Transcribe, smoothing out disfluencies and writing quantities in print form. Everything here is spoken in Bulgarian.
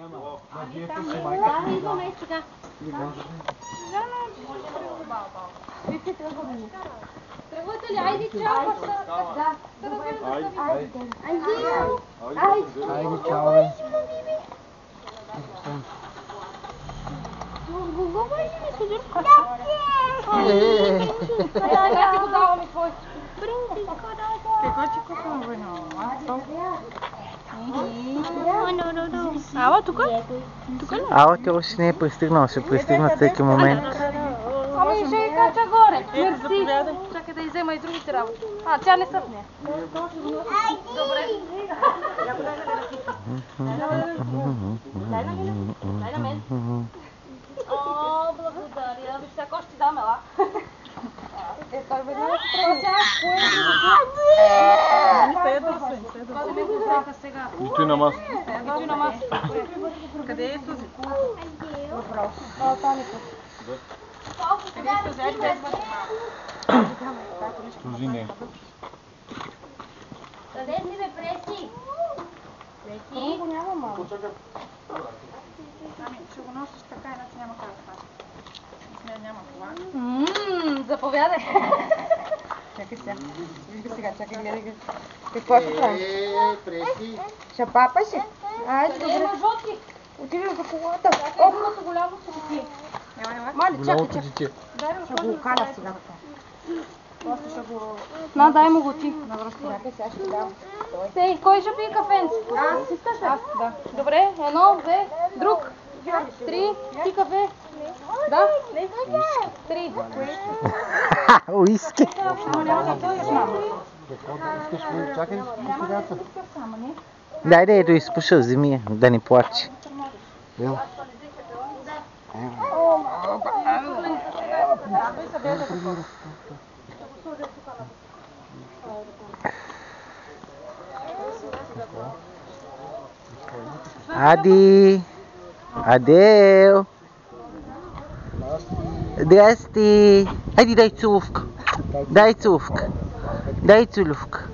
Идваме сега. Тръгвате ли? Айде, чао! Да. Айде, чао, бе. Сега ти го даваме твой. Какво ти купим, бе? Ала, тук? Ала, тя още не е пристигнала, ще пристигна всеки момент. Ама и ще и кача горе. Мерси. Чакай да иззема и другите работи. А, тя не съпне. Добре. Дай на мен. О, благодаря. Виж, сега още ти дам, ела. Той веднага се тръгне. Нито и на маса. Нито и на маса. Къде е Сузи? Таника. Къде е Сузи? Айде без вътре малко. Сузи не. Къде си, бе, Преси? Преси? Го няма, мама. Ами, ще го носиш така, иначе няма как да стане. С нея няма това. Заповядай. Чакай сега. Вижда сега, чакай, гледай. Какво ще правим? Преси. Ще папаш ли? Айде, Къде има жълти? отивам за колата. Колкото голямо ще ти. Мали, чакай, Голямото дете. ще го окаля сега. Просто ще го... На, дай му го ти. Чакай, сега ще дам. Сей, кой ще пие кафенце? Аз. Искаш ли? Аз, да. Добре, едно, две, друг. 3, ти кафе. Да? 3. Уиски. Ама няма да пускаш, мама. Чакай, сега са. Дай да ето изпуша, вземи я, да не плаче. Ела. Ади! Адел! Здрасти! Айде дай целувка! Дай целувка! Дай целувка!